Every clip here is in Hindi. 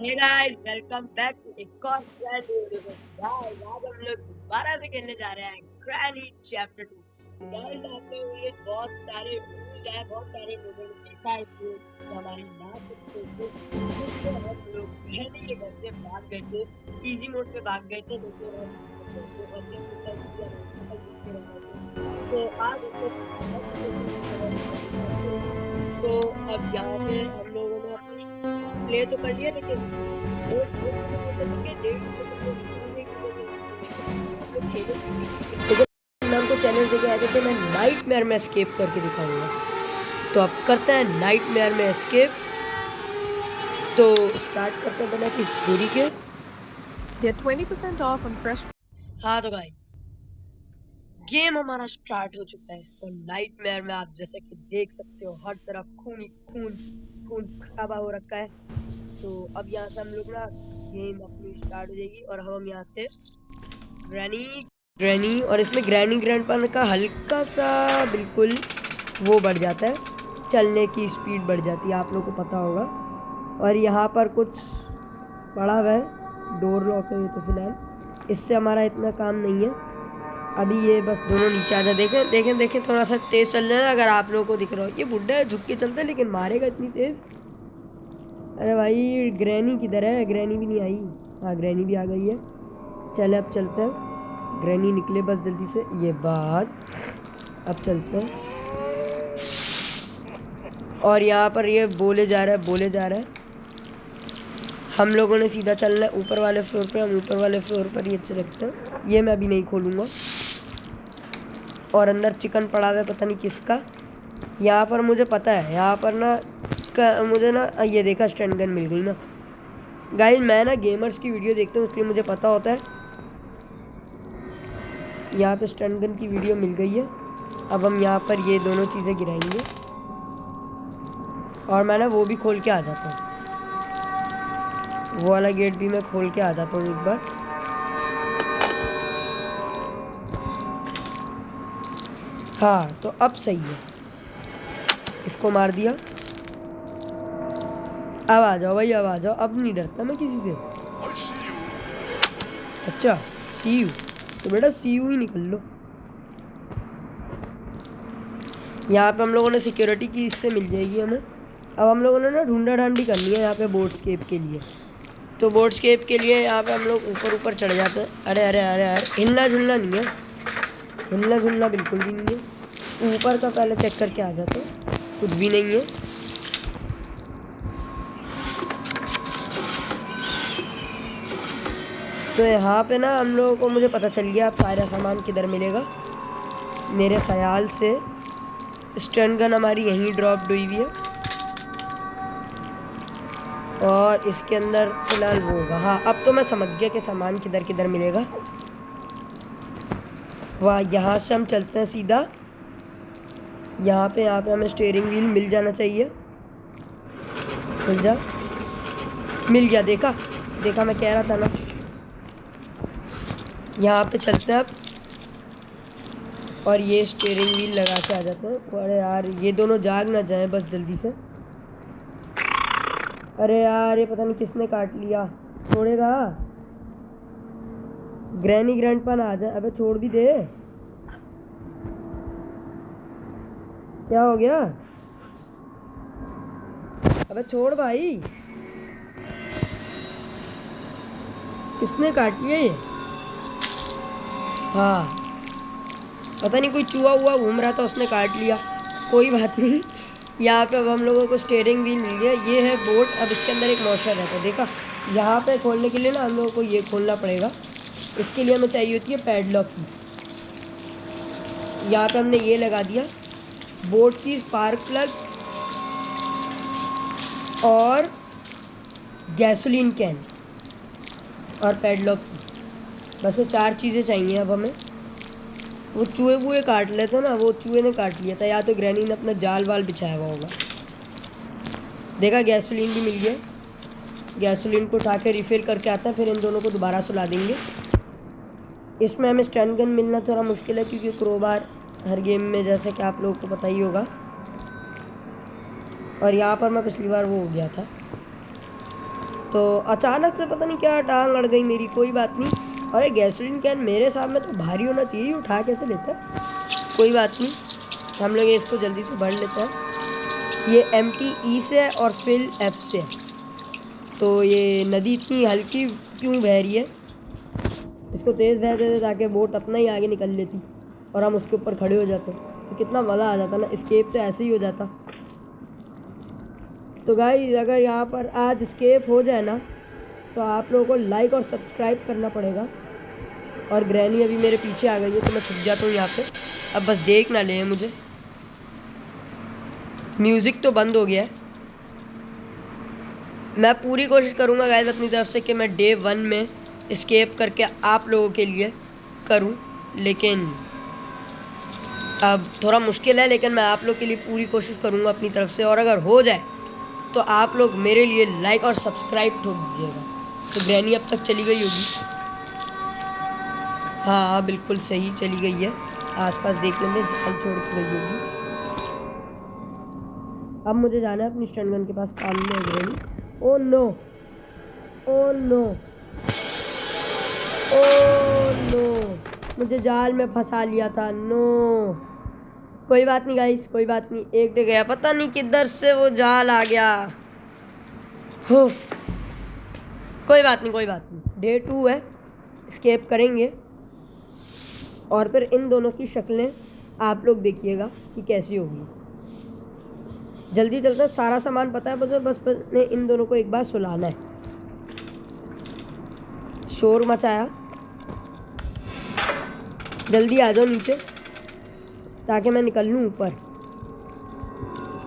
Hey guys, welcome back to एक और ब्रांड न्यू वीडियो। गाइस, आज हम लोग दोबारा से खेलने जा रहे हैं ग्रैनी चैप्टर 2। गाइस, आपने ये बहुत सारे व्यूज है, बहुत सारे लोगों ने देखा है इसको हमारी लास्ट एपिसोड को, जिसमें हम लोग ग्रैनी के घर से भाग गए थे, इजी मोड पे भाग गए थे, लेकिन हम तो आज हम लोग तो अब यहाँ पे हम लोगों ने अपनी प्ले तो कर लिया, लेकिन मैं हमको चैलेंज देके आए थे कि मैं नाइटमेयर में एस्केप करके दिखाऊंगा। तो अब करते हैं नाइटमेयर में एस्केप। तो स्टार्ट करते हैं बिना किसी देरी के। Get 20% off on fresh. हाँ तो गाइस, गेम हमारा स्टार्ट हो चुका है और नाइटमेयर में आप जैसे कि देख सकते हो हर तरफ खून ही खून, खून खराबा हो रखा है। तो अब यहाँ से हम लोग ना गेम अपनी स्टार्ट हो जाएगी और हम यहाँ से ग्रैनी और इसमें ग्रैनी ग्रैंडपा का हल्का सा बिल्कुल वो बढ़ जाता है, चलने की स्पीड बढ़ जाती है, आप लोगों को पता होगा। और यहाँ पर कुछ पड़ा हुआ है, डोर लॉक है ये, तो फिलहाल इससे हमारा इतना काम नहीं है अभी। ये बस दोनों नीचे आ जाए। देखें देखें देखें, थोड़ा सा तेज चल रहा है अगर आप लोगों को दिख रहा हो। ये बुढ़ा है, झुक के चलता है लेकिन मारेगा इतनी तेज। अरे भाई, ग्रैनी किधर है? ग्रैनी भी नहीं आई। हाँ, ग्रैनी भी आ गई है। चले अब चलते हैं, ग्रैनी निकले बस जल्दी से। ये बात, अब चलते हैं। और यहाँ पर ये बोले जा रहा है हम लोगों ने सीधा चलना है ऊपर वाले फ्लोर पे। हम ऊपर वाले फ्लोर पर ही अच्छे लगते हैं। ये मैं अभी नहीं खोलूँगा। और अंदर चिकन पड़ा हुआ है, पता नहीं किसका। यहाँ पर मुझे पता है, यहाँ पर ना मुझे ना ये देखा, स्टैंड गन मिल गई ना। गाइस, मैं ना गेमर्स की वीडियो देखता हूँ, इसलिए मुझे पता होता है। यहाँ पे स्टैंड गन की वीडियो मिल गई है। अब हम यहाँ पर ये दोनों चीज़ें गिराएंगे और मैं ना वो भी खोल के आ जाता हूँ। वो वाला गेट भी मैं खोल के आ जाता हूँ एक बार। हाँ, तो अब सही है, इसको मार दिया। अब आ जाओ भाई, अब आ जाओ। अब नहीं डरता मैं किसी से। अच्छा, सी यू, तो बेटा सी यू ही निकल लो। यहाँ पे हम लोगों ने सिक्योरिटी की इससे मिल जाएगी हमें। अब हम लोगों ने ना ढूंढा ढांडी करनी है यहाँ पे बोर्डस्केप के लिए। तो बोर्डस्केप के लिए यहाँ पे हम लोग ऊपर ऊपर चढ़ जाते हैं। अरे अरे अरे अरे, हिलना झुलना नहीं है, हिलना झुलना बिल्कुल भी नहीं है। ऊपर का पहले चेक करके आ जाते हैं, कुछ भी नहीं है। तो यहाँ पे ना हम लोगों को, मुझे पता चल गया अब सारा सामान किधर मिलेगा। मेरे ख्याल से स्टन गन हमारी यहीं ड्रॉप हुई हुई है और इसके अंदर फिलहाल वो होगा। हाँ, अब तो मैं समझ गया कि सामान किधर किधर मिलेगा। वाह, यहाँ से हम चलते हैं सीधा। यहाँ पे हमें स्टीयरिंग व्हील मिल जाना चाहिए। मिल जा, मिल गया। देखा देखा, मैं कह रहा था ना। यहाँ पे चलते हैं अब और ये स्टीयरिंग व्हील लगा के आ जाते हैं। अरे यार, ये दोनों जाग ना जाए बस जल्दी से। अरे यार, ये पता नहीं किसने काट लिया। छोड़ेगा? ग्रैनी ग्रैंडपा ना आ जाए। अबे छोड़ भी दे। क्या हो गया? अबे छोड़ भाई, किसने काट लिया ये? हाँ, पता नहीं कोई चूहा हुआ घूम रहा था, उसने काट लिया। कोई बात नहीं। यहाँ पे अब हम लोगों को स्टीयरिंग व्हील मिल गया। ये है बोट। अब इसके अंदर एक मॉशर रहता है, देखा। यहाँ पे खोलने के लिए ना हम लोगों को ये खोलना पड़ेगा। इसके लिए हमें चाहिए होती है पैडलॉक की। यहाँ पे हमने ये लगा दिया, बोट की स्पार्क प्लग और गैसोलीन कैन और पैडलॉक की। बस ये 4 चीज़ें चाहिए अब हमें। वो चूहे वूहे काट लेते ना, वो चूहे ने काट लिया था, या तो ग्रैनी ने अपना जाल वाल बिछाया हुआ होगा। देखा, गैसोलीन भी मिल गया। गैसोलीन को उठा के रिफ़िल करके आता है, फिर इन दोनों को दोबारा सुला देंगे। इसमें हमें स्टन गन मिलना थोड़ा मुश्किल है, क्योंकि क्रोबार हर गेम में, जैसे कि आप लोगों को पता ही होगा। और यहाँ पर मैं पिछली बार वो हो गया था। तो अचानक से पता नहीं क्या टांग अड़ गई मेरी, कोई बात नहीं। अरे गैसोलीन कैन मेरे सामने तो भारी होना चाहिए, उठा कैसे लेता है, कोई बात नहीं। हम लोग इसको जल्दी से भर लेते हैं। ये MTE से है और फिल F से है। तो ये नदी इतनी हल्की क्यों बह रही है, इसको तेज़ बह देते ताकि बोट अपना ही आगे निकल लेती और हम उसके ऊपर खड़े हो जाते, तो कितना मज़ा आ जाता ना। स्केप तो ऐसे ही हो जाता। तो गाइस अगर यहाँ पर आज स्केप हो जाए ना, तो आप लोगों को लाइक और सब्सक्राइब करना पड़ेगा। और ग्रैनी अभी मेरे पीछे आ गई है, तो मैं छुप जाता हूँ यहाँ पे। अब बस देख ना ले मुझे। म्यूज़िक तो बंद हो गया है। मैं पूरी कोशिश करूँगा गाइस अपनी तरफ से कि मैं डे 1 में स्केप करके आप लोगों के लिए करूँ, लेकिन अब थोड़ा मुश्किल है। लेकिन मैं आप लोग के लिए पूरी कोशिश करूँगा अपनी तरफ से, और अगर हो जाए तो आप लोग मेरे लिए लाइक और सब्सक्राइब ठोक दीजिएगा। तो ग्रैनी अब तक चली गई होगी। हाँ बिल्कुल सही चली गई है। आसपास देख लेंगे, जाल छोड़ के गई होगी। अब मुझे जाना है अपनी स्टन गन के पास, सामने है granny. Oh no, oh no, oh no, मुझे जाल में फंसा लिया था। नो, कोई बात नहीं गाइस, कोई बात नहीं। एक डे गया, पता नहीं किधर से वो जाल आ गया। कोई बात नहीं, कोई बात नहीं। डे 2 है, स्केप करेंगे और फिर इन दोनों की शक्लें आप लोग देखिएगा कि कैसी होगी। जल्दी चलते, सारा सामान पता है मुझे, बस ने इन दोनों को एक बार सुलाना है। शोर मचाया, जल्दी आ जाओ नीचे ताकि मैं निकल लूँ ऊपर।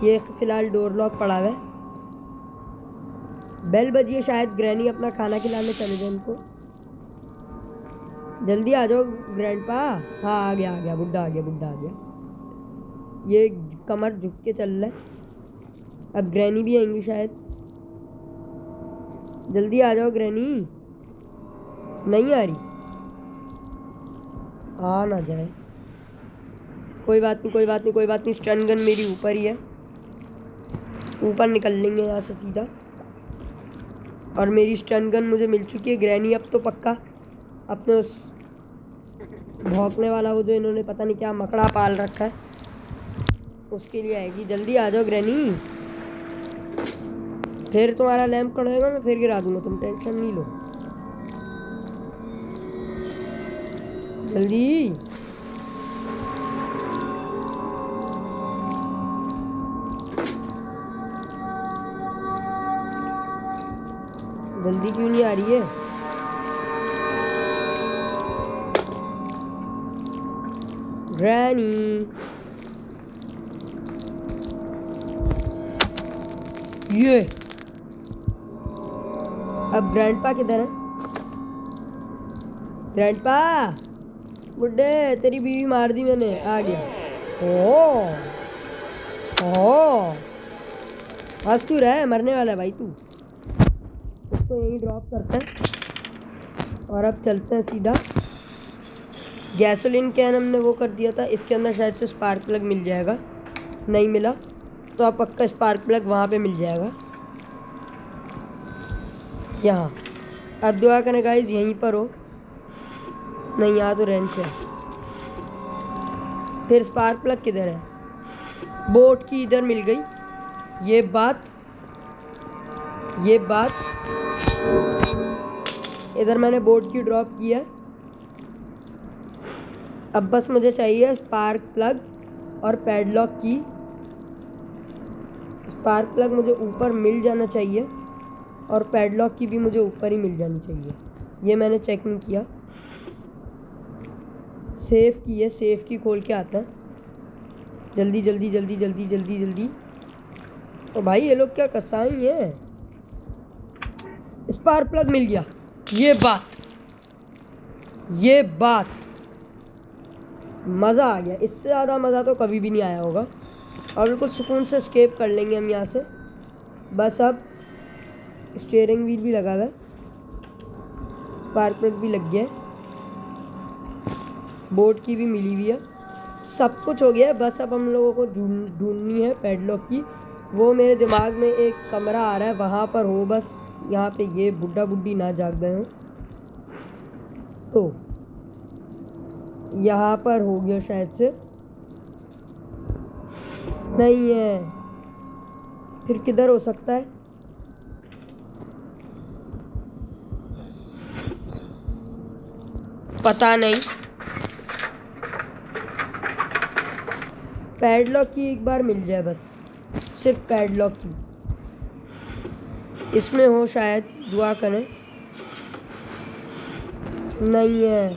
ये फिलहाल डोर लॉक पड़ा हुआ है। बेल बजी है, शायद ग्रैनी अपना खाना खिलाने चले जाए इनको। जल्दी आ जाओ ग्रैंडपा। हाँ आ गया, आ गया, बुड्ढा आ गया, बुड्ढा आ गया। ये कमर झुक के चल रहा है। अब ग्रैनी भी आएंगी शायद। जल्दी आ जाओ ग्रैनी। नहीं आ रही, आ ना जाए। कोई बात नहीं, कोई बात नहीं, कोई बात नहीं। स्टन गन मेरी ऊपर ही है, ऊपर निकल लेंगे यहाँ से सीधा। और मेरी स्टन गन मुझे मिल चुकी है। ग्रैनी अब तो पक्का अपने उस भौंकने वाला, वो जो इन्होंने पता नहीं क्या मकड़ा पाल रखा है, उसके लिए आएगी। जल्दी आ जाओ ग्रैनी, फिर तुम्हारा लैंप खड़ा होगा, मैं फिर गिरा दूंगा, तुम टेंशन नहीं लो। जल्दी, जल्दी क्यों नहीं आ रही है? ग्रैनी, ये अब ग्रैंडपा किधर है? ग्रैंडपा, बुड्ढे तेरी बीवी मार दी मैंने, आ गया। ओ ओ, बस तू रह, मरने वाला है भाई तू। इसको यहीं ड्रॉप करते हैं और अब चलते हैं सीधा। गैसोलीन कैन हमने वो कर दिया था, इसके अंदर शायद से स्पार्क प्लग मिल जाएगा। नहीं मिला तो अब पक्का स्पार्क प्लग वहाँ पे मिल जाएगा, यहाँ। अब दुआ करें गाइस यहीं पर हो। नहीं, यहाँ तो रेंच है। फिर स्पार्क प्लग किधर है? बोट की इधर मिल गई। ये बात इधर मैंने बोट की ड्रॉप की है। अब बस मुझे चाहिए स्पार्क प्लग और पैडलॉक की। स्पार्क प्लग मुझे ऊपर मिल जाना चाहिए और पैडलॉक की भी मुझे ऊपर ही मिल जानी चाहिए। ये मैंने चेक नहीं किया। सेफ की है, सेफ की खोल के आता है। जल्दी जल्दी जल्दी जल्दी जल्दी जल्दी। तो भाई ये लोग क्या कसाई हैं। स्पार्क प्लग मिल गया। ये बात मज़ा आ गया। इससे ज़्यादा मज़ा तो कभी भी नहीं आया होगा। और बिल्कुल सुकून से स्केप कर लेंगे हम यहाँ से। बस अब स्टीयरिंग व्हील भी लगा हुआ है, स्पार्क प्लग भी लग गया है, बोट की भी मिली हुई है, सब कुछ हो गया है। बस अब हम लोगों को ढूंढनी है पैडलॉक की। वो मेरे दिमाग में एक कमरा आ रहा है, वहाँ पर हो बस यहाँ पे ये बुड्ढा बुड्ढी ना जाग गए हों। तो यहाँ पर हो गया शायद से, नहीं है, फिर किधर हो सकता है? पता नहीं। पैडलॉक की एक बार मिल जाए बस, सिर्फ पैडलॉक की, इसमें हो शायद, दुआ करें। नहीं है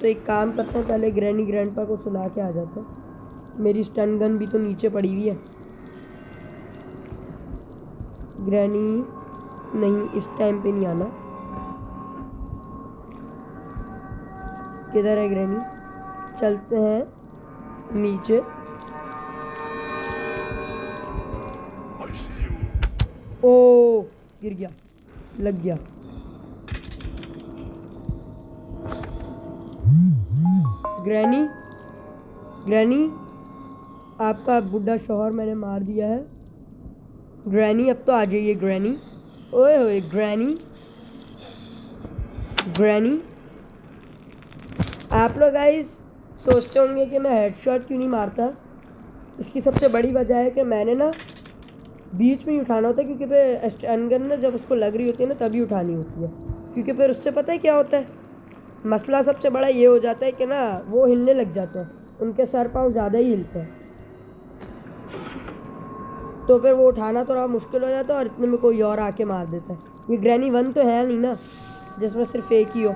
तो एक काम करते हैं, पहले ग्रैनी ग्रैंडपा को सुला के आ जाते हैं। मेरी स्टन गन भी तो नीचे पड़ी हुई है। ग्रैनी नहीं, इस टाइम पे नहीं आना। किधर है ग्रैनी? चलते हैं नीचे। ओ गिर गया, लग गया। ग्रैनी, ग्रैनी, आपका बुढ़ा शौहर मैंने मार दिया है। ग्रैनी अब तो आ जाइए ग्रैनी। ओए होए ग्रैनी, ग्रैनी। आप लोग गाइस सोचते होंगे कि मैं हेडशॉट क्यों नहीं मारता। इसकी सबसे बड़ी वजह है कि मैंने ना बीच में ही उठाना होता है, क्योंकि फिर स्टन गन ना जब उसको लग रही होती है ना तभी उठानी होती है, क्योंकि फिर उससे पता है क्या होता है, मसला सबसे बड़ा ये हो जाता है कि ना वो हिलने लग जाते हैं, उनके सर पाँव ज़्यादा ही हिलते हैं, तो फिर वो उठाना थोड़ा मुश्किल हो जाता है और इतने में कोई और आके मार देता है। ये ग्रैनी 1 तो है नहीं ना जिसमें सिर्फ एक ही हो।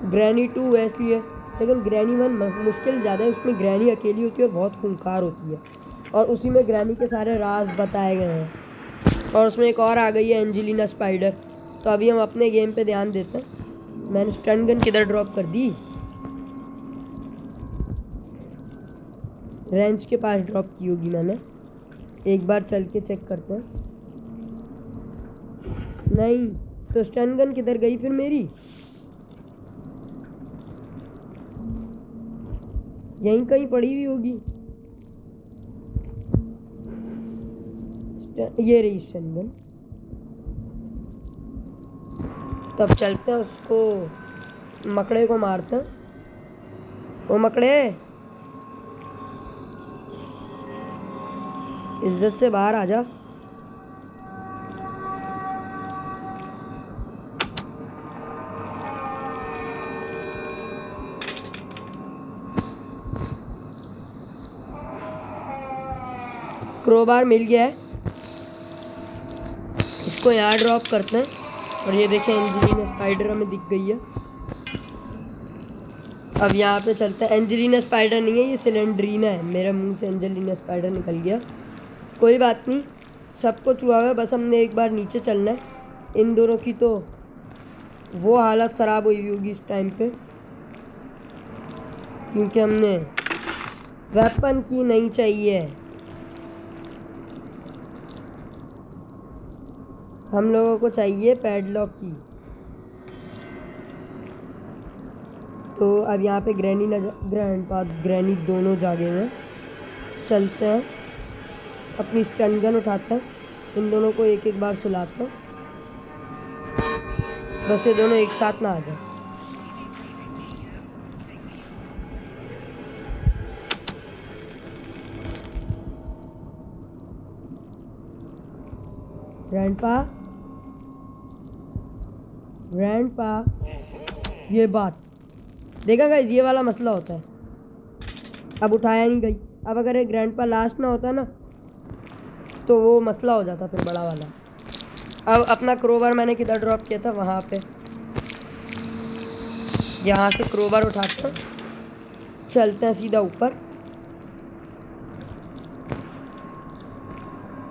ग्रैनी 2 ऐसी है, लेकिन ग्रैनी 1 मुश्किल ज़्यादा है। उसमें ग्रैनी अकेली होती है और बहुत खूंखार होती है, और उसी में ग्रैनी के सारे राज बताए गए हैं। और उसमें एक और आ गई है एंजेलिना स्पाइडर। तो अभी हम अपने गेम पे ध्यान देते हैं। मैंने स्टन गन किधर ड्रॉप कर दी? रेंच के पास ड्रॉप की होगी मैंने। एक बार चल के चेक करते हैं। नहीं तो स्टन गन किधर गई फिर मेरी? यहीं कहीं पड़ी हुई होगी। ये रही स्टन गन। तब चलते हैं, उसको मकड़े को मारते हैं। ओ मकड़े, इज्जत से बाहर आ जा। क्रोबार मिल गया है, इसको यहाँ ड्रॉप करते हैं। और ये देखें एंजेलिना स्पाइडर हमें दिख गई है। अब यहाँ पे चलता है। एंजेलिना स्पाइडर नहीं है, ये सिलेंड्रीना है। मेरे मुंह से एंजेलिना स्पाइडर निकल गया। कोई बात नहीं, सब कुछ हुआ है, बस हमने एक बार नीचे चलना है। इन दोनों की तो वो हालत ख़राब हुई होगी इस टाइम पे, क्योंकि हमने वेपन की नहीं चाहिए, हम लोगों को चाहिए पैडलॉक की। तो अब यहाँ पे ग्रैनी ग्रैंडपा ग्रैनी दोनों जागे हुए हैं। चलते हैं, अपनी स्टन गन उठाते हैं, इन दोनों को एक एक बार सुलाते हैं। बस ये दोनों एक साथ ना आ जाए। ग्रैंडपा, ग्रैंडपा, ये बात देखा गाइस, ये वाला मसला होता है। अब उठाया नहीं गई। अब अगर ये ग्रैंडपा लास्ट ना होता ना तो वो मसला हो जाता फिर बड़ा वाला। अब अपना क्रोबार मैंने किधर ड्रॉप किया था? वहाँ पे। यहाँ से क्रोबार उठाते हैं, चलते हैं सीधा ऊपर।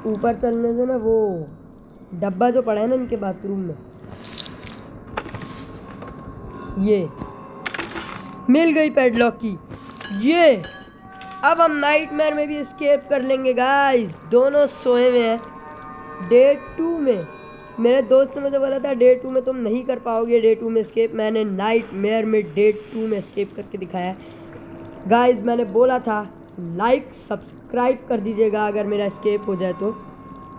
ऊपर चलने से ना वो डब्बा जो पड़ा है ना इनके बाथरूम में, ये मिल गई पैडलॉक की। ये अब हम नाइटमेयर में भी एस्केप कर लेंगे गाइस। दोनों सोए हुए हैं। डे 2 में मेरे दोस्त ने मुझे बोला था डे 2 में तुम नहीं कर पाओगे डे 2 में एस्केप। मैंने नाइटमेयर में डे 2 में एस्केप करके दिखाया गाइस। मैंने बोला था लाइक सब्सक्राइब कर दीजिएगा अगर मेरा एस्केप हो जाए तो।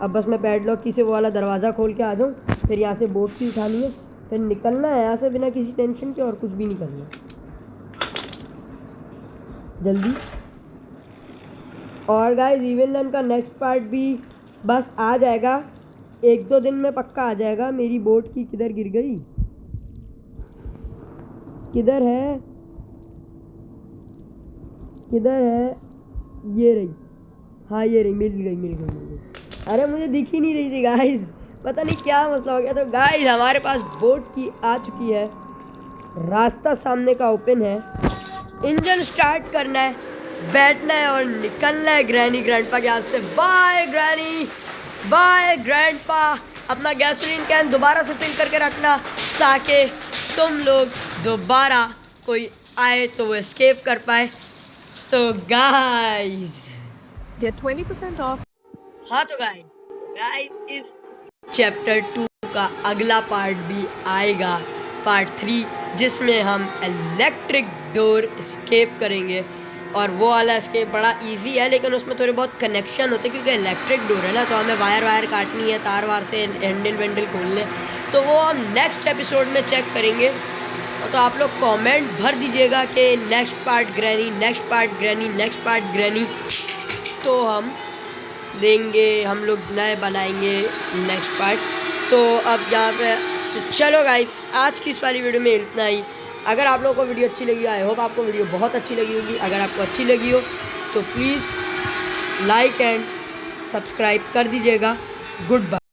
अब बस मैं पैडलॉक की से वो वाला दरवाज़ा खोल के आ जाऊँ, फिर यहाँ से बोट की उठानी है, फिर निकलना है यहाँ से बिना किसी टेंशन के, और कुछ भी नहीं करना जल्दी। और गाइस इवन रन का नेक्स्ट पार्ट भी बस आ जाएगा, 1-2 दिन में पक्का आ जाएगा। मेरी बोट की किधर गिर गई, किधर है, किधर है, ये रही, हाँ ये रही, मिल गई। अरे मुझे दिख ही नहीं रही थी गाइस, पता नहीं क्या मसला हो गया। तो गाइस हमारे पास बोट की आ चुकी है, रास्ता सामने का ओपन है, इंजन स्टार्ट करना है, बैठना है और निकलना है ग्रैनी ग्रैंडपा के हाथ से। Bye granny, bye grandpa. अपना गैसोलीन कैन दोबारा से फिल करके रखना ताकि तुम लोग दोबारा कोई आए तो वो एस्केप कर पाए। तो गाइस Get 20% off. हाँ तो गाइस इस चैप्टर 2 का अगला पार्ट भी आएगा, पार्ट 3, जिसमें हम इलेक्ट्रिक डोर एस्केप करेंगे। और वो वाला एस्केप बड़ा इजी है, लेकिन उसमें थोड़े बहुत कनेक्शन होते हैं क्योंकि इलेक्ट्रिक डोर है ना, तो हमें वायर काटनी है, तार वार से हैंडल वेंडल खोलने, तो वो हम नेक्स्ट एपिसोड में चेक करेंगे। तो आप लोग कमेंट भर दीजिएगा कि next part granny, next part granny, next part granny, तो हम देंगे, हम लोग नए बनाएंगे नेक्स्ट पार्ट। तो अब यहाँ पे तो चलो गाइस आज की इस वाली वीडियो में इतना ही। अगर आप लोगों को वीडियो अच्छी लगी, आई होप आपको वीडियो बहुत अच्छी लगी होगी। अगर आपको अच्छी लगी हो तो प्लीज़ लाइक एंड सब्सक्राइब कर दीजिएगा। Good bye.